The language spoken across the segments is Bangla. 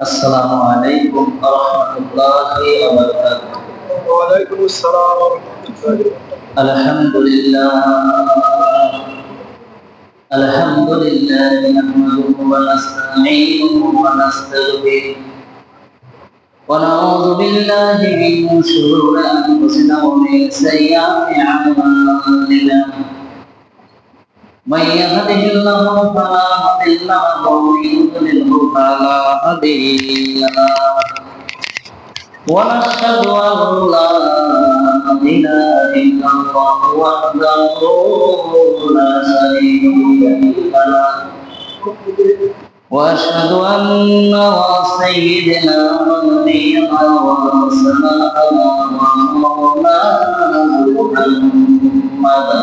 السلام عليكم ورحمة الله وبركاته. وعليكم السلام ورحمة الله وبركاته. الحمد لله نحمده ونستعينه ونستغفره ونعوذ بالله من شرور أنفسنا ومن سيئات أعمالنا. من يهده الله فلا مضل له ومن يضلله فلا هادي له. ونشهد أن لا إله إلا الله وحده لا شريك له، وأشهد أن سيدنا ونبينا ورسولنا ومولانا محمدا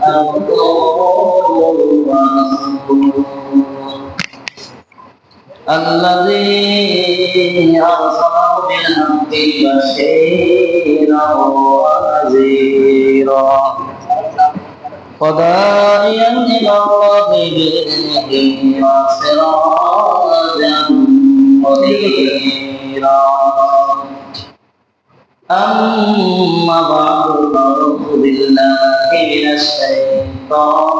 عبده ورسوله الذي أرسله بالحق بشيرا ونذيرا وداعيا إلى الله بإذنه وسراجا منيرا. أما بعد فأعوذ بالله من الشيطان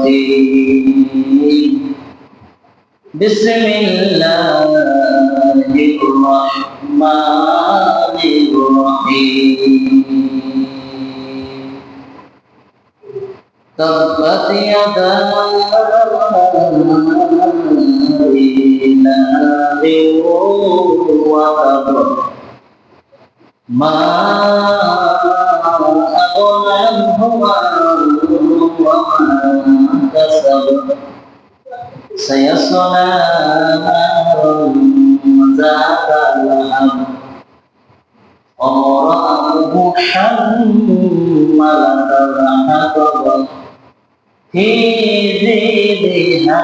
الرجيم. بسم الله الرحمن الرحيم. تبت يدا لهب وتب ما أغنى عنه وما كسب سيصلى نارا ذات لهب وامرأته حمالة الحطب في جيدها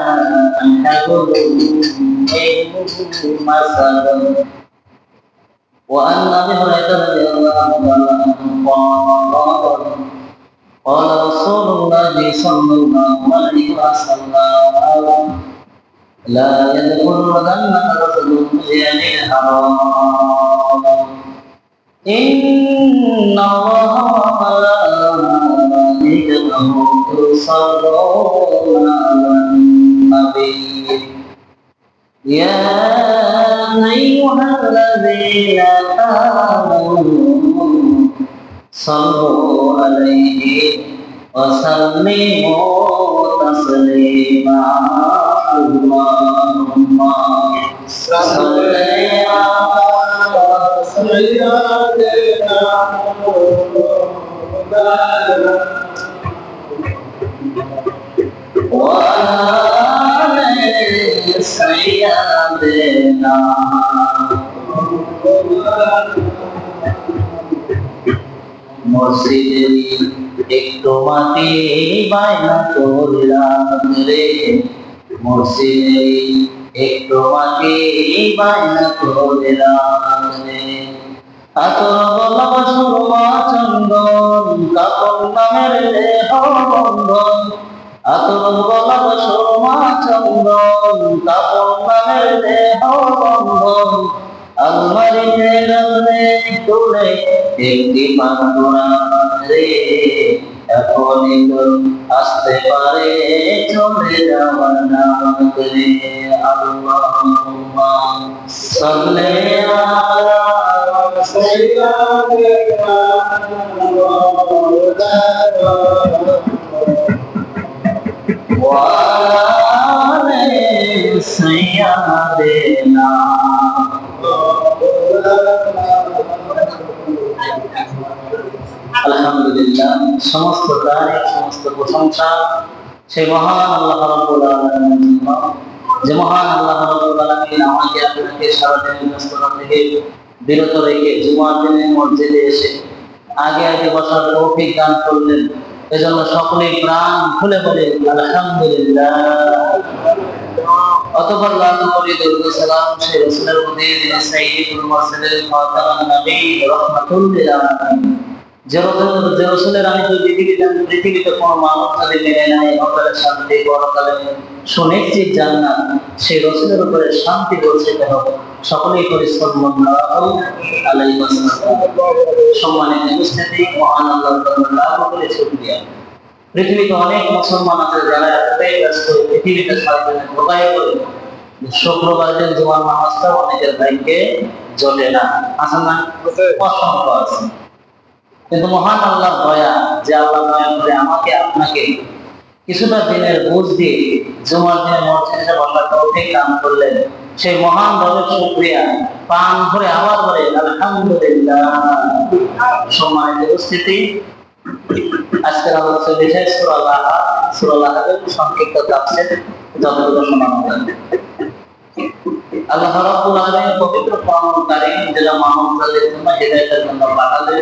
حبل من مسد. وعن أبي هريرة رضي الله عنه قال قال رسول الله صلى الله عليه وسلم لا يدخل الجنة رجل بيد حرام. إن الله وملائكته يصلون على النبي يا أيها الذين آمنوا صلوا عليه وسلموا تسليما. اللهم صل على سيدنا وعلى سيدنا মসজিদের একটু মাটি বায়না করলাম রে, মসজিদের একটু মাটি বায়না করলাম রে। আতর গোলাপ সুরমা চন্দন কাপড় নামের দেহ বন্ধন, আতর গোলাপ সুরমা চন্দন কাপড় নামের দেহ বন্ধন। আলমারিতে রাখলে তুলে একটি পান্তুরা রে, এখনই তো আসতে পারে চলে যাওয়ার নাম করে। আল্লাহুম্মা সাল্লি আলা সাইয়্যিদিনা ওয়া আলি সাইয়্যিদিনা। আলহামদুলিল্লাহ, সমস্ত তারিফ সমস্ত প্রশংসা সেই মহান আল্লাহ রাব্বুল আলামিনের জন্য, যে মহান আল্লাহ রাব্বুল আলামিন আমাকে আপনাকে সারাদিনের ব্যস্ততা থেকে বিরত রেখে জুমার দিনে মসজিদে এসে আগে আগে বসার তৌফিক দান করলেন। এজন্য সকলেই প্রাণ খুলে বলে আলহামদুলিল্লাহ। অতঃপর লালু করি দরুদ সালাম সেই রাসূলের প্রতি যিনি সাইয়্যিদুল মুরসালিন খাতামুন নবী রাহমাতুল লিল আলামিন যে রসুলের আমি যদি পৃথিবীতে কোনো মানুষ যদি মেনে নেয় অকালে শান্তি পরকালে সুনিশ্চিত জান্নাত, সেই রসুলের উপরে শান্তি বর্ষিত হবে। সকলেই করি সাল্লাল্লাহু আলাইহি ওয়াসাল্লাম। সম্মানিত উপস্থিতি, মহান আল্লাহর দরবারে লাখো কোটি শুকরিয়া। পৃথিবীতে অনেক মুসলমান আছে যারা এতটাই ব্যস্ত পৃথিবীতে সারাদিনে ভোগাই করে শুক্রবার দিন জুমার নামাজটা অনেকের ভাগ্যে জলে না, আছে না? অসংখ্য আছে। কিন্তু মহান আল্লাহর দয়া, যে আল্লাহ দয়া করে আমাকে আপনাকে কিছুটা দিনের বুঝ দিয়ে জুমার দিনে মসজিদে বসার তৌফিক দান করলেন, সেই মহান রবের শুকরিয়া প্রাণ ভরে আবার বলে আলহামদুলিল্লাহ। সম্মানিত উপস্থিতি, আজকের আলোচ্য বিষয় সূরা আল-আহকাফ। সূরা আল-আহকাফের সংক্ষিপ্ত তাফসীর যতটুকু শোনানো যায়। আল্লাহ রাব্বুল আলামিন পবিত্র কোরআন কারীম যেটা মানবজাতির জন্য হিদায়াতের জন্য পাঠালেন,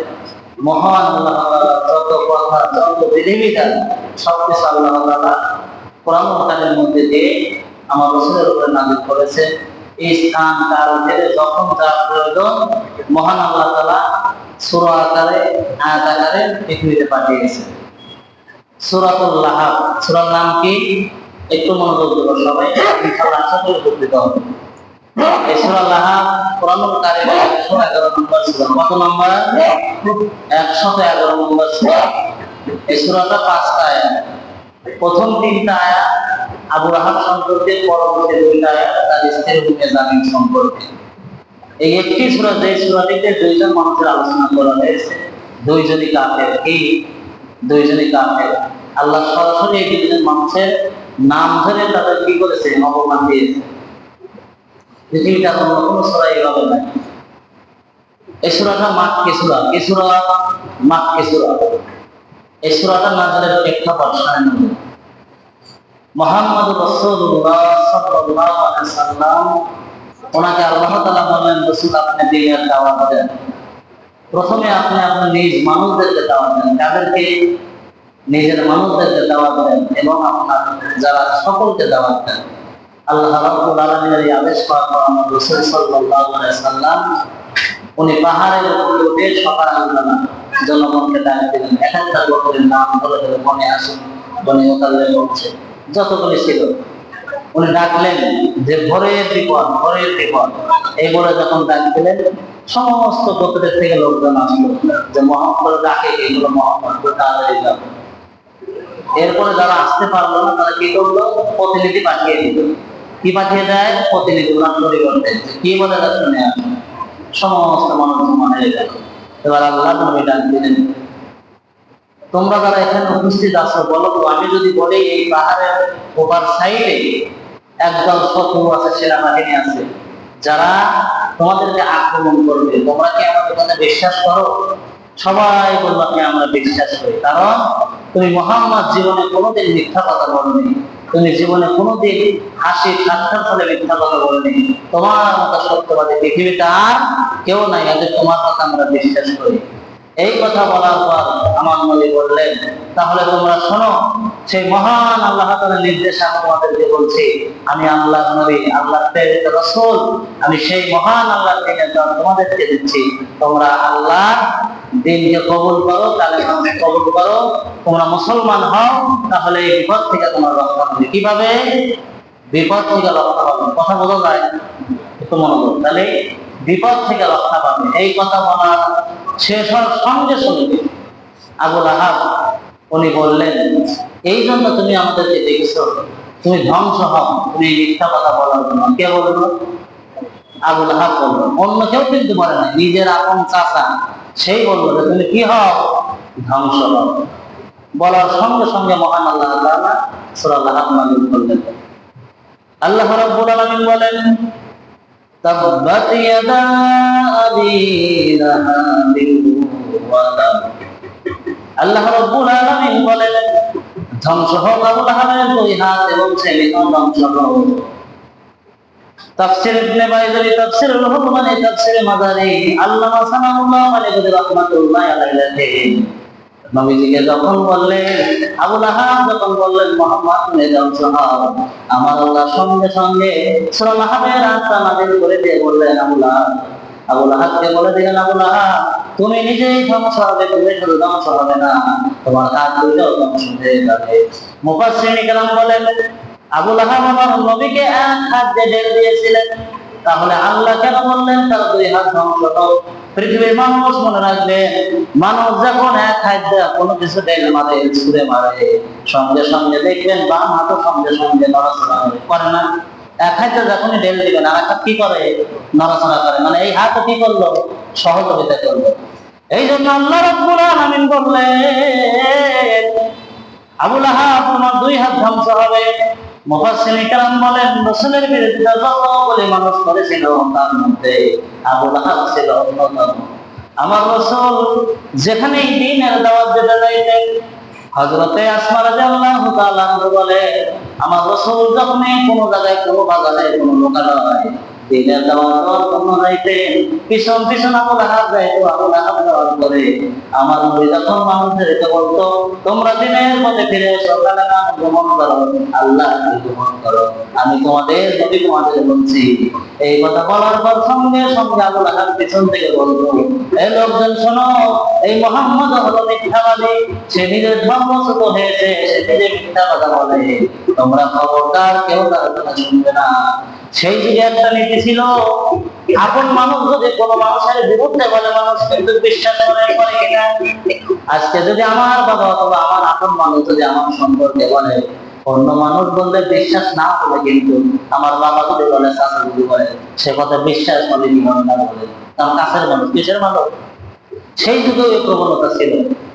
মহান আল্লাহ তাআলা যত কথা যত বিধিবিধান সবকিছু আল্লাহ তাআলা কোরআন কারীমের মধ্যে দিয়ে আমার রাসূলের উপর নাযিল করেছেন। এই স্থান কাল ভেদে যখন যা প্রয়োজন মহান আল্লাহ তাআলা সূরা আকারে আয়াত আকারে পৃথিবীতে পাঠিয়েছেন। সূরাতুল লাহাব, সূরার নাম কি? একটু মনোযোগ দেব সবাই, ইনশাআল্লাহ আশা করি উপকৃত হবে। এই সূরা লাহাব কোরআনুল কারীমের 111 নম্বর সূরা। কত নম্বর? 111 নম্বর সূরা। এই সূরাটা 5টা আয়াত। প্রথম 3টা আয়াত আবু লাহাব সম্পর্কে, পরবর্তী 2টা আয়াত তার স্ত্রীর উম্মে জামিল সম্পর্কে। এই একটি সূরা, যে সূরাটিতে দুইজন মানুষের আলোচনা করা হয়েছে, দুইজনই কাফের। কি? দুইজনই কাফের। আল্লাহ সরাসরি এই দুইজন মানুষের নাম ধরে তাদের কি করেছে? অপমান দিয়েছে। পৃথিবীতে অন্য কোনো সূরা এইভাবে নাই। এই সূরাটা মাক্কি সূরা। কি সূরা? মাক্কি সূরা। এই সূরাটা নাযিলের প্রেক্ষাপট ৯৯। মুহাম্মদুর রাসূলুল্লাহ সাল্লাল্লাহু আলাইহি ওয়াসাল্লাম, ওনাকে আল্লাহ তাআলা বললেন, রাসূল আপনি দ্বীনের দাওয়াত দেন। প্রথমে আপনি আপনার নিজ মানুষদেরকে দাওয়াত দেন। কাদেরকে? নিজের মানুষদেরকে দাওয়াত দেন এবং আপনার যারা সকলকে দাওয়াত দেন। আল্লাহ রাব্বুল আলামিনের এই আদেশ পাওয়ার পর আমার রাসূল সাল্লাল্লাহু আলাইহি ওয়াসাল্লাম উনি পাহাড়ের উপরে উঠে সকালবেলা জনগণকে ডাক দিলেন। এক একটা গোত্রের নাম ধরে ধরে মনে আসুন, বনি মুতাল্লিব বলছে, যতগুলি ছিল উনি ডাকলেন যে ভোরের বিপদ, ভোরের বিপদ। এই বলে যখন ডাক দিলেন সমস্ত গোত্রের থেকে লোকজন আসলো যে মুহাম্মদ ডাকে, এগুলো মুহাম্মদ তাড়াতাড়ি যাও। এরপরে যারা আসতে পারলো না তারা কি করলো? প্রতিনিধি পাঠিয়ে দিল। কি পাঠিয়ে দেয়? প্রতিনিধি। ওনার পরিবর্তে কি বলে তা শুনে আসে, সমস্ত মানুষ জমা হয়ে গেল। এবার আল্লাহ নবী ডাক দিলেন, তোমরা যারা এখানে উপস্থিত আছো বলো তো, আমি যদি বলি এই পাহাড়ের ওপার সাইডে একদল শত্রু আছে, সেনাবাহিনী আছে, যারা তোমাদেরকে আক্রমণ করবে, তোমরা কি আমাদের কথা বিশ্বাস করো? সবাই বললো কি আমরা বিশ্বাস করি, কারণ তুমি মুহাম্মদ জীবনে কোনোদিন মিথ্যা কথা বলনি, তুমি জীবনে কোনোদিন হাসি ঠাট্টার ফলে মিথ্যা কথা বলনি, তোমার মতো সত্যবাদী পৃথিবীতে আর কেউ নাই, আজ তোমার কথা আমরা বিশ্বাস করি। এই কথা বলার পর আমার নবী বললেন, তাহলে তোমরা শোনো, সেই মহান আল্লাহ তাআলার নির্দেশে আমি তোমাদেরকে বলছি, আমি আল্লাহর নবী, আল্লাহর প্রেরিত রাসূল, আমি সেই মহান আল্লাহর দ্বীনের দাওয়াত তোমাদেরকে দিচ্ছি। তোমরা আল্লাহর দ্বীনকে কবুল করো, কালেমা কবুল করো, তোমরা মুসলমান হও, তাহলে এই বিপদ থেকে তোমার রক্ষা হবে। কিভাবে বিপদ থেকে রক্ষা হবে? কথা বোঝা যায়? একটু মনোযোগ। তাহলে বিপদ থেকে রক্ষা পাবে। এই কথা বলা শেষ হওয়ার সঙ্গে সঙ্গে আবু লাহাব উনি বললেন, এই জন্য তুমি আমাদেরকে দেখেছো, তুমি ধ্বংস হও, তুমি মিথ্যা কথা বলার জন্য। কে বললো? আবু লাহাব বললো। অন্য কেউ কিন্তু বলে না, নিজের আপন চাচা সেই বললো যে তুমি কি হও? ধ্বংস হও। বলার সঙ্গে সঙ্গে মহান আল্লাহ তাআলা সূরা লাহাব নাযিল করলেন। আল্লাহ রাব্বুল আলামিন বলেন, তাব্বাত ইয়াদা আবি লাহাবিন ওয়া তাব। আল্লাহ রাব্বুল আলামিন বলেন, ধ্বংস হোক আবু লাহাবের দুই হাত এবং ছেলে, ধ্বংস হোক। তাফসীর ইবনে বাইজালি, তাফসীরুল হুকমানি, তাফসীরে মাদারি, আল্লামা সানাউল্লাহ আলাইহি রাহমাতুল্লাহ আলাইহি নবীজিকে যখন বললেন, আবু লাহাব যখন বললেন মুহাম্মদ তুমি ধ্বংস হও, আমার আল্লাহ সঙ্গে সঙ্গে সূরা লাহাবের আয়াতটা নাযিল করে দিয়ে বললেন, আবু লাহাবকে বলে দিলেন, আবু লাহাব তুমি নিজেই ধ্বংস হবে, তুমি শুধু ধ্বংস হবে না, তোমার হাত দুইটাও ধ্বংস হয়ে যাবে। মুফাসসিরিন কেরাম বলেন, আবু লাহাব আমার নবীকে এক হাত দিয়ে ঢেলে দিয়েছিলেন, তাহলে আল্লাহ কেন বললেন তার দুই হাত ধ্বংস হোক? পৃথিবীর মানুষ মনে রাখবে, মানুষ যখন এক হাত দিয়ে কোনো কিছু ঢেলে মারে, ছুঁড়ে মারে, সঙ্গে সঙ্গে দেখবেন বাম হাতও সঙ্গে সঙ্গে নড়াচড়া করে না? এক হাতে যখনই ঢেল দিবেন আর এক হাত কি করে? নড়াচড়া করে, মানে এই হাতও কি করলো? সহযোগিতা করলো। এই জন্য আল্লাহ রাব্বুল আলামিন বললেন, আবু লাহাব তোমার দুই হাত ধ্বংস হবে। মুফাসসিরিন কেরাম বলেন, রাসূলের বিরুদ্ধে যতগুলি মানুষ করেছিল তার মধ্যে আবু লাহাব ছিল অন্যতম। আমার রাসূল যেখানেই দ্বীনের দাওয়াত দিতে যাইতেন, হযরতে আসমা রাদিয়াল্লাহু তাআলা বলে, আমার রাসূল যখনই কোনো জায়গায়, কোনো বাজারে, কোনো লোকালয়ে দ্বীনের দাওয়াত দেওয়ার জন্য যাইতেন, পিছন পিছন আবু লাহাব যাইতো। আবু লাহাব যাওয়ার পরে আমার নবী যখন মানুষদেরকে বলতো, তোমরা দ্বীনের পথে ফিরে এসো, কালেমা গ্রহণ করো, আল্লাহকে গ্রহণ করো, আমি তোমাদের নবী তোমাদের বলছি, এই কথা বলার পর সঙ্গে সঙ্গে আবু লাহাব পিছন থেকে বলতো, এই লোকজন শোনো, এই মুহাম্মদ হলো মিথ্যাবাদী, সে নিজের ধর্মচ্যুত হয়েছে, সে নিজে মিথ্যা কথা বলে, তোমরা খবরদার কেউ তার কথা শুনবে না। সেই যুগে একটা নীতি ছিল, আপন মানুষ যদি কোনো মানুষের বিরুদ্ধে বলে, মানুষ কিন্তু বিশ্বাস করে কিনা? আজকে যদি আমার বাবা অথবা আমার আপন মানুষ যদি আমার সম্পর্কে বলে, অন্য মানুষ বললে বিশ্বাস না হলে, কিন্তু আমার বাবা যদি বলে, চাচা যদি বলে, সে কথা বিশ্বাস বলে কি মনে না বলে, কারণ কাছের মানুষ, কিসের মানুষ? সেই যুগে এই প্রবণতা ছিল।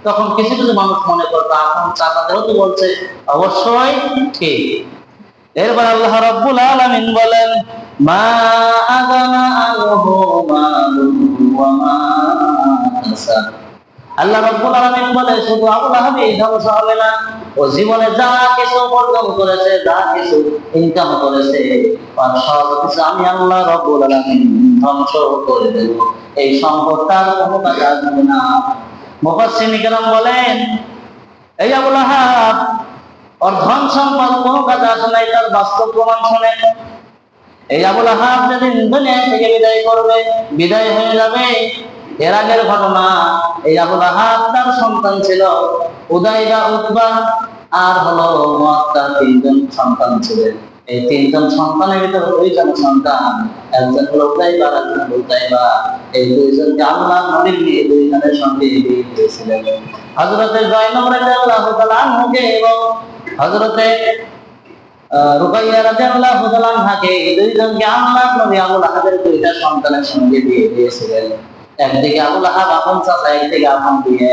তখন কিছু কিছু মানুষ মনে করতো আপন চাচাদেরও তো বলছে, অবশ্যই ঠিক। এরপর আল্লাহ রাব্বুল আলামিন বলেন, মা আগানা আনহু মালুহু ওয়া মা কাসাব। আল্লাহ রাব্বুল আলামিন বলে, শুধু আবু লাহাবই ধ্বংস হবে না, ও জীবনে যা কিছু উপার্জন করেছে, যা কিছু ইনকাম করেছে, আর সব কিছু আমি আল্লাহ রাব্বুল আলামিন ধ্বংস করে দেব। এই সম্পদ তার কোনো কাজে আসবে না। মুফাসসিরিন কেরাম বলেন, এই আবু লাহাব ওর ধন সম্পদ কোনো কাজে আসে নাই, তার বাস্তব প্রমাণ শোনেন। এই আবু লাহাব যেদিন দুনিয়া থেকে বিদায় করবে, বিদায় হয়ে যাবে, এর আগের ঘটনা, এই আবু লাহাব তার সন্তান ছিল উদাইবা, উতবা আর হলো মুআত্তা, তিনজন সন্তান ছিলেন। এই তিনজন সন্তানের ভিতরে দুইজন সন্তান, একজন হলো উদাইবা, একজন হলো উতাইবা। এই দুইজনকে আল্লাহ নবীর নিয়ে দুইজনের সঙ্গে বিয়ে দিয়েছিলেন। হযরতে যায়েনব রাদিয়াল্লাহু তাআলা আনহুকে এবং হযরতে রুকাইয়া রাদিয়াল্লাহু তাআলা আনহাকে, এই দুইজনকে আল্লাহ নবী আবু লাহাবের দুইটা সন্তানের সঙ্গে বিয়ে দিয়েছিলেন। একদিকে আবু লাহাব আপন চাচা, একদিকে আপন বিয়ে।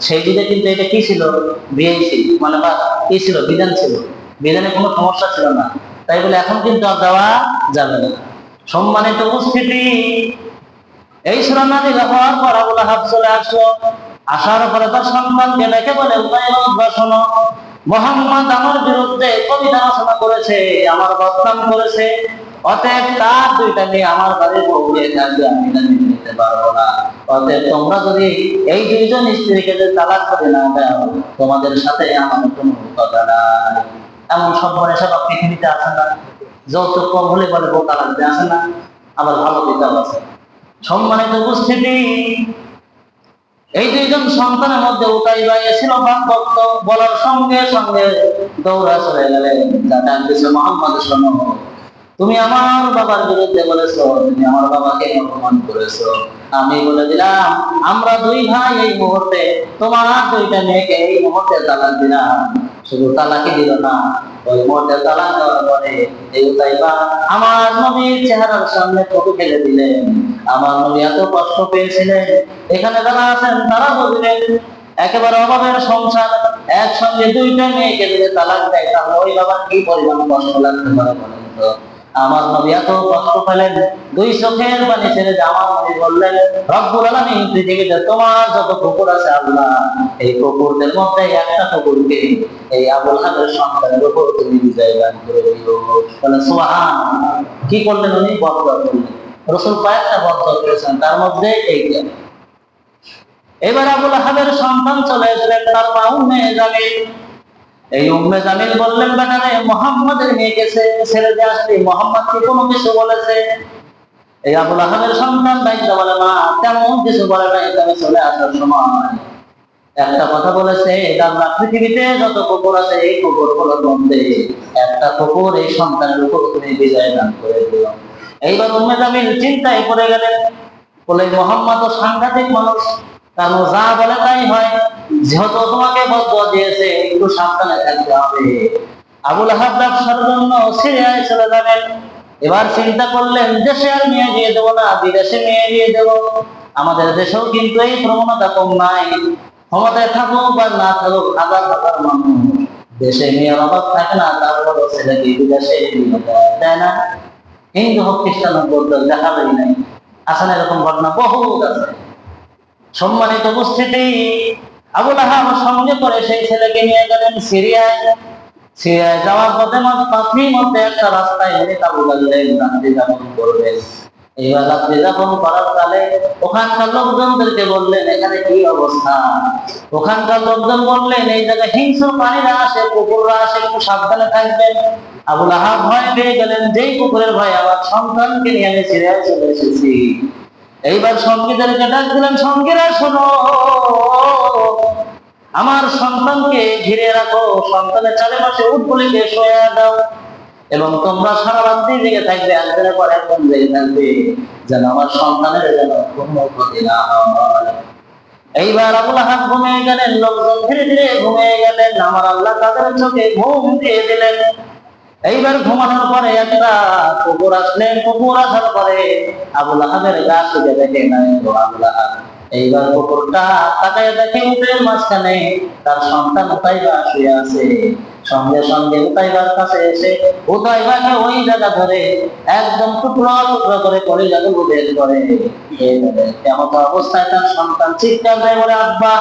সেই যুগে কিন্তু এটা কি ছিল? বিয়ে ছিল, মানে বা কি ছিল? বিধান ছিল, বিধানে কোনো সমস্যা ছিল না। তাই বলে এখন কিন্তু আর দেওয়া যাবে না। সম্মানিত উপস্থিতি, এই সূরা নাযিল হওয়ার পর আবু লাহাব চলে আসলো। আসার পরে তার সন্তানকে ডেকে বলে, উতাইবা, শোনো, মুহাম্মদ আমার বিরুদ্ধে কবিতা রচনা করেছে, আমার বদনাম করেছে, অতএব তার দুইটা মেয়ে আমার বাড়ির বউ হয়ে থাকবে, আমি এটা মেনে নিতে পারবো না। অতএব তোমরা যদি এই দুইজন স্ত্রীকে যদি তালাক করে না দাও, তোমাদের সাথে আমার কোনো কথা নাই। এমন সব মনে সব পৃথিবীতে আছে না? যৌতুক কম হলে বলে বউ তালাক দিয়ে আসে না? আবার ভালো বিধান আছে। সম্মানিত উপস্থিতি, এই দুইজন সন্তানের মধ্যে উতাইবা ছিল বাকভক্ত, বলার সঙ্গে সঙ্গে দৌড়া চলে গেলেন, ডাক দিয়েছে, মুহাম্মদ শোনো, তুমি আমার বাবার বিরুদ্ধে বলেছো, তুমি আমার বাবাকে অপমান করেছো, আমি বলে দিলাম আমরা দুই ভাই এই মুহূর্তে তোমার দুইটা মেয়েকে এই মুহূর্তে তালাক দিলাম। শুধু তালাকই দিল না, ওই মুহূর্তে তালাক দেওয়ার পরে এই উতাইবা আমার নবীর চেহারার সামনে ফটো ফেলে দিলেন। আমার নবী এত কষ্ট পেয়েছিলেন, এখানে যারা আছেন তারা বুঝলেন, একেবারে অভাবের সংসার, একসঙ্গে দুইটা মেয়েকে যদি তালাক দেয়, তাহলে ওই বাবার কি পরিমাণ কষ্ট লাগতে পারে বলেন তো? আমার নবী এত কষ্ট পেলেন, দুই চোখের পানি ছেড়ে আমার নবী বললেন, রব্বুল আলামিন পৃথিবীতে তোমার যত কুকুর আছে আল্লাহ, এই কুকুরদের মধ্যে একটা কুকুরকে এই আবু লাহাবের সন্তানের উপর তুমি বিজয় দান করে দিও। বলে সুবহানাল্লাহ। কি করলেন উনি? বদদোয়া করলেন। রাসূল কয়েকটা বদদোয়া করেছেন, তার মধ্যে এইটা। এবার আবু লাহাবের সন্তান চলে এসেলেন, তার মা উম্মে জামিল। এই উম্মে জামিল বললেন, বেটা রে, মুহাম্মাদের মেয়েকে ছেড়ে দিয়ে আসলি, মুহাম্মদ কি কোনো কিছু বলেছে? এই আবুল আহাবের সন্তান দায়িত্ব বলে, মা তেমন কিছু বলে নাই, তবে চলে আসার সময় একটা কথা বলেছে, আল্লাহ পৃথিবীতে যত কুকুর আছে এই কুকুরগুলোর মধ্যে একটা কুকুর এই সন্তানের উপর তুমি বিজয় দান করে দিও। এইবার উম্মে জামিল চিন্তায় পড়ে গেলেন, বলে মোহাম্মদ সাংঘাতিক মানুষ, কারণ যা বলে তাই হয়, যেহেতু তোমাকে বদদুয়া দিয়েছে একটু সাবধানে থাকতে হবে। আবুল আহাব ব্যবসার জন্য সিরিয়ায় চলে যাবেন। এবার চিন্তা করলেন, দেশে আর মেয়ে দিয়ে দেবো না, বিদেশে মেয়ে দিয়ে দেবো। আমাদের দেশেও কিন্তু এই প্রবণতা কম নাই, ক্ষমতায় থাকুক বা না থাকুক হাজার হাজার মানুষ দেশে মেয়ের অভাব থাকে না, তারপরও ছেলেকে বিদেশে দেয় না। হিন্দু হোক খ্রিস্টান হোক বৌদ্ধ দেখাবেই নাই, আসলে এরকম ঘটনা বহুত আছে। সম্মানিত উপস্থিতি, আবুল আহাব সঙ্গে করে সেই ছেলেকে নিয়ে গেলেন সিরিয়ায়। সিরিয়ায় যাওয়ার পথে পাথরির মধ্যে একটা রাস্তায় হেরে তাবু গাড়লেন, রাত্রি যাপন করবেন। এইবার রাত্রি যাপন করার কালে ওখানকার লোকজনদেরকে বললেন, এখানে কি অবস্থা? ওখানকার লোকজন বললেন, এই জায়গায় হিংস্র প্রাণীরা আসে, কুকুররা আসে, একটু সাবধানে থাকবেন। আবুল আহাব ভয় পেয়ে গেলেন, যেই কুকুরের ভয় আমার সন্তানকে নিয়ে আমি সিরিয়ায় চলে এসেছি। এইবার সঙ্গীদেরকে ডাক দিলেন, সঙ্গীরা শোনো, আমার সন্তানকে ঘিরে রাখো, সন্তানের চারিপাশে উটগুলিকে শোয়া দাও, এবং তোমরা সারা রাত্রি জেগে থাকবে, একদিনের পর একদিন জেগে থাকবে, যেন আমার সন্তানের যেন কোনো ক্ষতি না হয়। এইবার আবুল আহাব ঘুমিয়ে গেলেন, লোকজন ধীরে ধীরে ঘুমিয়ে গেলেন, আমার আল্লাহ তাদের চোখে ঘুম দিয়ে দিলেন। এইবার ঘুমানোর পরে একটা কুকুর আসলেন, কুকুর আসার পরে আবুল আহাবের গা শুয়ে দেখে নাই আবুল আহাব। এইবার কুকুরটা তাকায় দেখে উটের মাঝখানে তার সন্তান উতাইবা শুয়ে আছে। সঙ্গে সঙ্গে উতাইবার কাছে এসে উতাইবাকে ওই জায়গা ধরে একদম টুকরো টুকরো করে কলিজাগুলো বের করে। এমন অবস্থায় তার সন্তান চিৎকার দেয়, বলে আব্বা।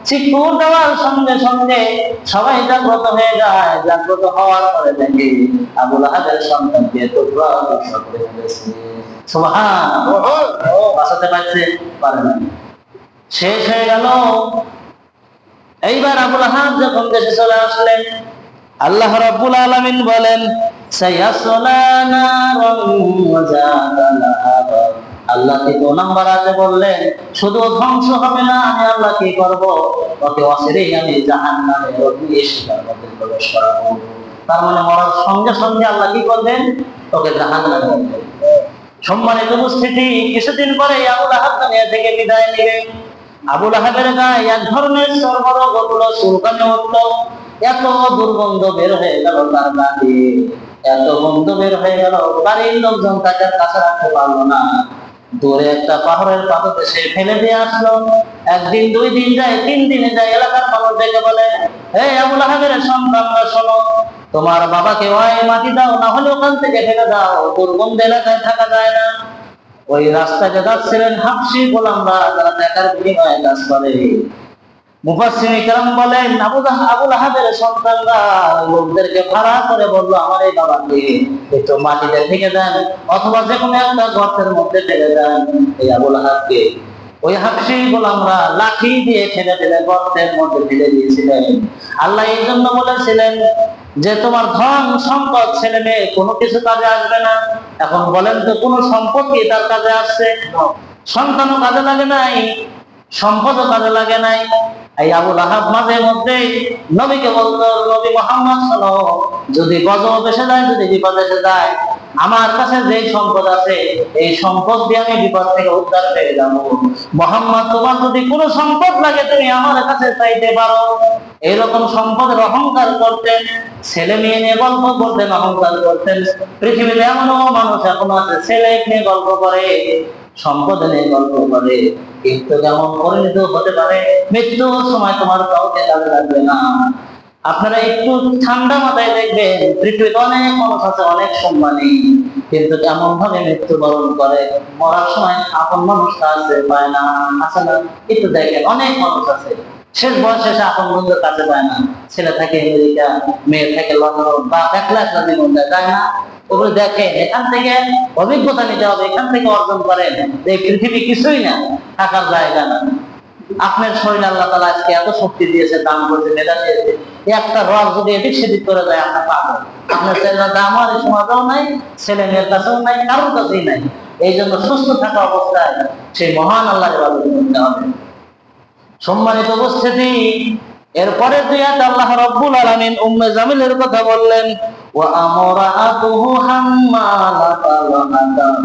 চিৎকার দেওয়ার সঙ্গে সঙ্গে সবাই জাগ্রত হয়ে যায়। জাগ্রত হওয়ার পরে দেখে আবুল আহাবের সন্তানকে টুকরো টুকরো করে ফেলেছে। সুবহানাল্লাহ, বাঁচাতে পারে না, শেষ হয়ে গেল। এইবার আবুল আহাব যখন দেশে চলে আসলেন, আল্লাহ রাব্বুল আলামিন বলেন, সায়াসলা নারান ওয়াজাতা লাহাবা। আল্লাহ 3 নাম্বার আয়াতে বললেন, শুধু ধ্বংস হবে না, আমি আল্লাহ কি করব, ওকে অচিরেই আমি জাহান্নামের অগ্নিশিখার মধ্যে প্রবেশ করাবো। তার মানে মরার সঙ্গে সঙ্গে আল্লাহ কি করবেন, ওকে জাহান্নামে দিবেন। সম্মানিত উপস্থিতি, কিছুদিন পরে আবুল আহাব দুনিয়া থেকে বিদায় নেবেন। আবুল আহাবের গায়ে এক ধরনের চর্মরোগ উঠলো, চুলকানি উঠলো, এত দুর্গন্ধ বের হয়ে গেল তার গা দিয়ে, এত গন্ধ বের হয়ে গেল, বাড়ির লোকজন তাকে কাছে রাখতে পারলো না। দূরে একটা পাহাড়ের পাথর সে ফেলে দিয়ে আসলো। একদিন, 2 দিন যায়, 3 দিনে যায়, এলাকার মানুষ দেখে বলে, এই আবুল আহাবের সন্তানরা শোনো, তোমার বাবাকে ওই মাটি দাও, না হলে ওখান থেকে ফেলে দাও, দুর্গন্ধ এলাকায় থাকা যায় না। ওই রাস্তায় যাচ্ছিলেন হাবশী গোলামরা, যারা টাকার বিনিময়ে কাজ করে। মুফাসসিরিন কেরাম বলেন, আবুল আহাবের সন্তানরা লোকদেরকে ভাড়া করে বললো, আমার এই বাবাকে একটু মাটিতে ফেলে দেন, অথবা যে কোনো একটা গর্তের মধ্যে ফেলে দেন এই আবুল আহাবকে। ওই হাবশী গোলামরা লাঠি দিয়ে ফেলে ফেলে গর্তের মধ্যে ফেলে দিয়েছিলেন। আল্লাহ এই জন্য বলেছিলেন যে তোমার ধন সম্পদ ছেলে মেয়ে কোনো কিছু কাজে আসবে না। এখন বলেন তো, কোন সম্পদ কি তার কাজে আসছে? সন্তানও কাজে লাগে নাই, সম্পদও কাজে লাগে নাই। এই আবুল আহাব মাঝে মধ্যে নবীকে বলতো, নবী মুহাম্মদ শোনো, যদি গজব এসে যায়, যদি বিপদ এসে যায়, আমার কাছে যে সম্পদ আছে এই সম্পদ দিয়ে আমি বিপদ থেকে উদ্ধার পেয়ে যাবো। মুহাম্মদ, তোমার যদি কোনো সম্পদ লাগে তুমি আমার কাছে চাইতে পারো। এইরকম সম্পদের অহংকার করতেন, ছেলে মেয়ে নিয়ে গল্প করতেন, অহংকার করতেন। পৃথিবীতে এমনও মানুষ এখন আছে, ছেলে নিয়ে গল্প করে, সম্পদ নিয়ে গল্প করে, কিন্তু কেমন পরিণত হতে পারে, মৃত্যুর সময় তোমার কাউকে কাজে লাগবে না। আপনারা একটু ঠান্ডা মাথায় দেখবেন, পৃথিবীতে অনেক মানুষ আছে, অনেক সম্মানী, কিন্তু এমন ভাবে মৃত্যুবরণ করে, মরার সময় আপন মানুষ কাছে পায় না। আছে না? একটু দেখেন, অনেক মানুষ আছে শেষ বয়সে এসে আপন বন্ধুর কাছে পায় না। ছেলে থাকে আমেরিকা, মেয়ে থাকে লন্ডন, বা একলা একলা জীবন যায় না। ওগুলো দেখেন, এখান থেকে অভিজ্ঞতা নিতে হবে, এখান থেকে অর্জন করেন। এই পৃথিবী কিছুই না, থাকার জায়গা না। আপনার শরীর আল্লাহ তাআলা আজকে এত শক্তি দিয়েছে, দান করেছে, মেধা দিয়েছে, একটা রোগ যদি এদিক সেদিক করে যায়, আপনার পাগল। আপনার ছেলের দাম আর সমাজও নাই, ছেলে মেয়ের কাছেও নাই, কারোর কাছেই নাই। এই জন্য সুস্থ থাকা অবস্থায় সেই মহান আল্লাহর ইবাদত করতে হবে। সম্মানিত উপস্থিতি, এরপরে দুইয়াত আল্লাহ রাব্বুল আলামিন উম্মে জামিলের কথা বললেন, ওয়া আমরাআতুহু হাম্মালাতাল হাতাব।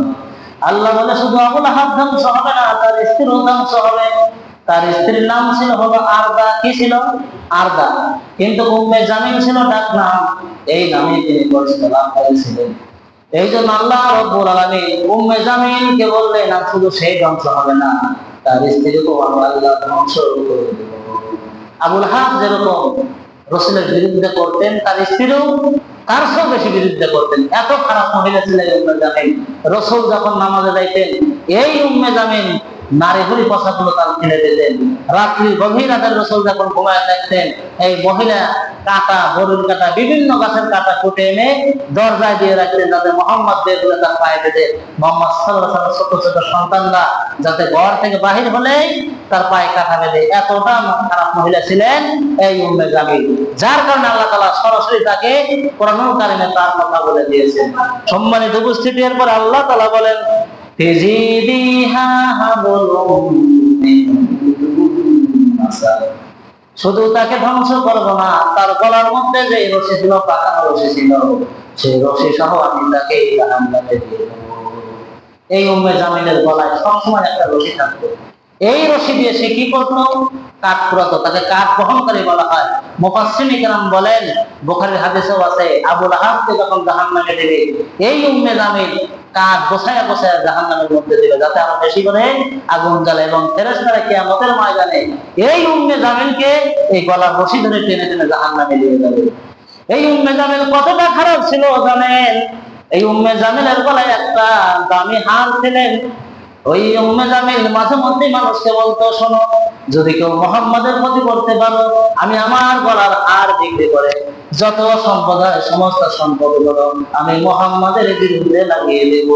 আল্লাহ বলে শুধু আবু লাহাব ধ্বংস হবে না, তার স্ত্রীও ধ্বংস হবে। তার স্ত্রীর নাম ছিল হলো আরদা। কি ছিল? আরদা। কিন্তু উম্মে জামিল ছিল ডাক নাম, এই নামে তিনি পরিচিত লাভ করেছিলেন। এই জন্য আল্লাহ রাব্বুল আলামিন উম্মে জামিলকে বললেন, আর শুধু সেই ধ্বংস হবে না, তার স্ত্রীকেও আমি আল্লাহ ধ্বংস করে দেব। আবু লাহাব যেরকম রাসূলের বিরুদ্ধে করতেন, তার স্ত্রীও তার চেয়েও বেশি বিরুদ্ধে করতেন। এত খারাপ মহিলা ছিলেন উম্মে জামিল। রাসূল যখন নামাজে যাইতেন, এই উম্মে জামিল নারী ভুরি পোশাকগুলো তার ফেলে দিতেন। রাত্রি গভীর রাতে রাসূল যখন ঘুমায় থাকতেন, এই মহিলা কাঁটা, বরুণ কাঁটা, বিভিন্ন গাছের কাঁটা কুটে এনে দরজায় দিয়ে রাখতেন, যাতে মুহাম্মদ বের হলে তার পায়ে বেঁধে মুহাম্মদ সাল্লাল্লাহু আলাইহি ওয়াসাল্লাম ছোট ছোট সন্তানরা যাতে ঘর থেকে বাহির হলেই তার পায়ে কাঁটা বেঁধে। এতটা খারাপ মহিলা ছিলেন এই উম্মে জামিল, যার কারণে আল্লাহ তাআলা সরাসরি তাকে কোরআনুল কারীমে তার কথা বলে দিয়েছেন। সম্মানিত উপস্থিতি, এরপর আল্লাহ তাআলা বলেন, ফিজিদিহা হাবলুম মিন মাসাদ। শুধু তাকে ধ্বংস করবো না, তার গলার মধ্যে যে রশি ছিল, পাকানো রশি ছিল, সেই রশি সহ আমি তাকে জাহান্নামে দিয়ে দেব। এই উম্মে জামিলের গলায় সবসময় একটা রশি থাকতো। এই রশি দিয়ে সে কি করতো? কাঠ কুড়াতো। তাকে কাঠ বহনকারী বলা হয়। মুফাসসিরিন কেরাম বলেন, বুখারীর হাদিসেও আছে, আবু লাহাবকে যখন জাহান্নামে দেবে, এই উম্মে জামিল কাঠ গোছায়া গোছায়া জাহান্নামের মধ্যে দিবে, যাতে আরো বেশি করে আগুন জ্বালে। এবং ফেরেশতারা কিয়ামতের ময়দানে এই উম্মে জামিলকে এই গলার রশি ধরে টেনে টেনে জাহান্নামে নিয়ে যাবে। এই উম্মে জামিল কতটা খারাপ ছিল জানেন? এই উম্মে জামিলের গলায় একটা দামি হার ছিলেন। ওই উম্মে জামিল মাঝে মধ্যে মানুষকে বলতো, শোনো, যদি কেউ মুহাম্মাদের ক্ষতি করতে পারো, আমি আমার গলার হার বিক্রি করে যত সম্পদ হয় সমস্ত সম্পদগুলো আমি মুহাম্মাদের বিরুদ্ধে লাগিয়ে দেব।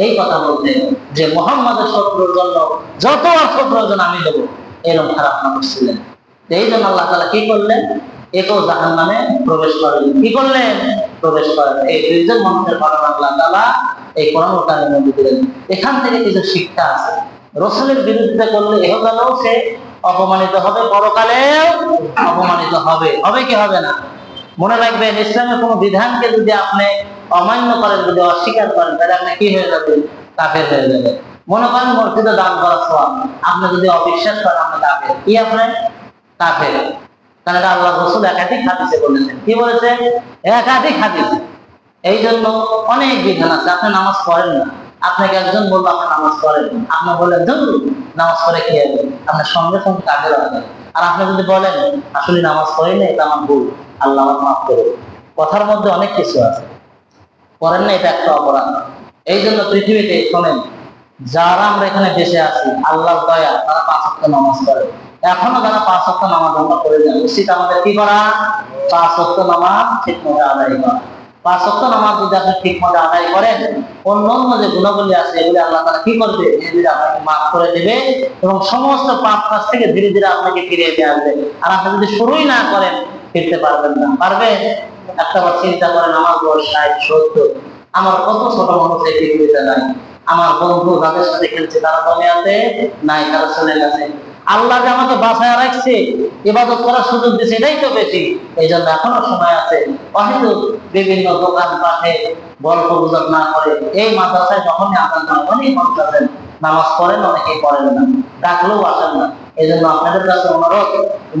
এই কথা বলতে যে মুহাম্মাদের শত্রুর জন্য যত অর্থ প্রয়োজন আমি দেবো, এরকম খারাপ মানুষ ছিলেন। এই জন্য আল্লাহ তাআলা কি করলেন? একেও জাহান্নামে প্রবেশ করেন। কি করলেন? প্রবেশ করেন। এই দুইজন মানুষের ঘটনা আল্লাহ তাআলা এই কোরআনুল কারীমের মধ্যে দিলেন। এখান থেকে কিছু শিক্ষা আছে। রাসূলের বিরুদ্ধে করলে ইহকালেও সে অপমানিত হবে, পরকালেও অপমানিত হবে। হবে কি হবে না? মনে রাখবেন, ইসলামের কোন বিধানকে যদি আপনি অমান্য করেন, যদি অস্বীকার করেন, তাহলে আপনি কি হয়ে যাবেন? কাফের হয়ে যাবেন। মনে করেন মসজিদে দান করা সওয়াব, আপনি যদি অবিশ্বাস করেন, আপনি কাফের। কি আপনি? কাফের। কারণ এটা আল্লাহ রাসূল একাধিক হাদিসে বলেছেন। কি বলেছে? একাধিক হাদিস। এই জন্য অনেক বিধান আছে। আপনি নামাজ পড়েন না, আপনাকে একজন বলবো আপনি নামাজ পড়েন, আপনি বলেন ধরুন নামাজ পড়ে কি হবে, আপনার সঙ্গে সঙ্গে কাজে লাগবে। আর আপনি যদি বলেন আসলে নামাজ পড়ি না, এটা আমার ভুল, আল্লাহ আমাকে মাফ করে। কথার মধ্যে অনেক কিছু আছে। পড়েন না, এটা একটা অপরাধ। এই জন্য পৃথিবীতে শোনেন, যারা আমরা এখানে দেশে আছি, আল্লাহর দয়া, তারা 5 ওয়াক্ত নামাজ পড়ে। এখনো যারা 5 ওয়াক্ত নামাজ আমরা পড়ে যাই, উচিত আমাদের কি করা? 5 ওয়াক্ত নামাজ ঠিকমতো আদায় করা। 5 ওয়াক্ত নামাজ যদি আপনি ঠিকমতো আদায় করেন, অন্যান্য যে গুণাবলী আছে এগুলি আল্লাহ তাআলা কি করবে? ধীরে ধীরে আপনাকে মাফ করে দেবে এবং সমস্ত পাপ কাজ থেকে ধীরে ধীরে আপনাকে ফিরিয়ে নিয়ে আসবে। আর আপনি যদি শুরুই না করেন, ফিরতে পারবেন না। পারবেন? একটা বার চিন্তা করেন, আমার বয়স 60, 70, আমার কত ছোট মানুষ এই পৃথিবীতে নাই। আমার বন্ধু যাদের সাথে খেলছে তারা দমে আছে নাই, তারা চলে গেছে। আল্লাহ যে আমাকে বাঁচায় রাখছে, ইবাদত করার সুযোগ দিচ্ছে, এটাই তো বেশি। এই জন্য এখনো সময় আছে। হয়তো বিভিন্ন দোকান পাঠে গল্প গুজব না করে এই মাদ্রাসায় যখনই আদান হয়, অনেক মানুষ আছেন নামাজ পড়েন, অনেকেই পড়েন না, ডাকলেও আসেন না। এই জন্য আপনাদের কাছে অনুরোধ,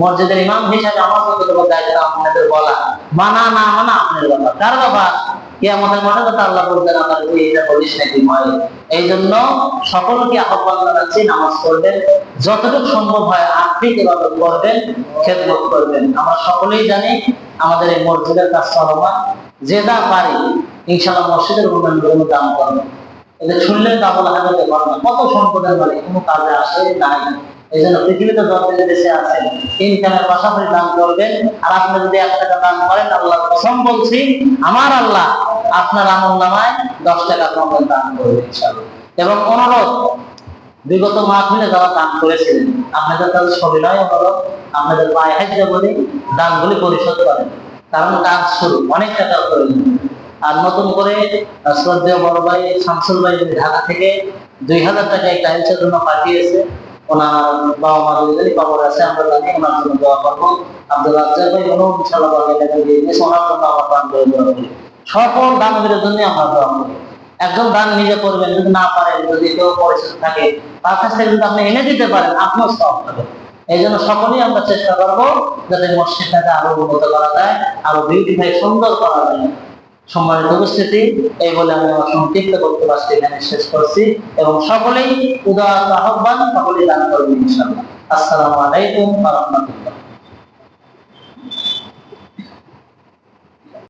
মসজিদের ইমাম হিসাবে আমার যতটুকু দায়িত্ব আপনাদের বলা, মানা না মানা আপনার ব্যাপার। কার ব্যাপার? কিয়ামতের মাঠে তো আল্লাহ বলবেন আমার এটা বলিস নাকি ভয়। এই জন্য সকলকে আহ্বান জানাচ্ছি, নামাজ পড়বেন, যতটুকু সম্ভব হয় আর্থিক ইবাদত করবেন, খেদমত করবেন। আমরা সকলেই জানি আমাদের এই মসজিদের কাজ চলমান, যে যা পারি ইনশাআল্লাহ মসজিদের উন্নয়নের জন্য দান করবেন। এদের শুনলেন তো আবু লাহাবের ঘটনা, কত সম্পদের মালিক, কোনো কাজে আসে নাই। এই জন্য পৃথিবীতে যত দেশে আছেন ইনকামের পাশাপাশি দান করবেন। আর আপনি যদি 1 টাকা দান করেন, আল্লাহর কসম বলছি, আমার আল্লাহ আপনার আমলনামায় 10 টাকা কম দান করবে ইনশাআল্লাহ। এবং অনুরোধ, বিগত মাহফিলে যারা দান করেছিলেন, আপনাদের কাছে সবিনয় অনুরোধ, আপনাদের পায়ে হাত দিয়ে বলি দানগুলি পরিশোধ করেন। কারণ কাজ শুরু, অনেক টাকার প্রয়োজন। আর নতুন করে শ্রদ্ধেয় বড় ভাই শামসুল ভাই ঢাকা থেকে 2000 টাকা এই টাইলসের জন্য পাঠিয়েছে। ওনার বাবা মা দুজনেই কবর আছে, আমরা জানি, ওনার জন্য দোয়া করবো। আব্দুল রাজ্জাক ভাই উনিও ইনশাআল্লাহ বাবা লেখা দিয়ে দিয়েছে, ওনার জন্য আমরা প্রাণ করে দোয়া করি। সকল দানবীর জন্য আমরা দোয়া করি। একজন দান নিজে করবেন, যদি না পারেন, যদি কেউ পরিচিত থাকে তার কাছ থেকে যদি আপনি এনে দিতে পারেন, আপনিও সওয়াব পাবেন। এই জন্য সকলেই আমরা চেষ্টা করবো যাতে মসজিদটাকে আরো উন্নত করা যায়, আরো বিউটিফাই সুন্দর করা যায়। সম্মানিত উপস্থিতি, এই বলে আমি আমার সংক্ষিপ্ত বক্তব্য আজকে এখানে শেষ করছি এবং সকলেই উদার আহ্বান, সকলেই দান করবেন ইনশাআল্লাহ। আসসালামু আলাইকুম ওয়া রাহমাতুল্লাহ।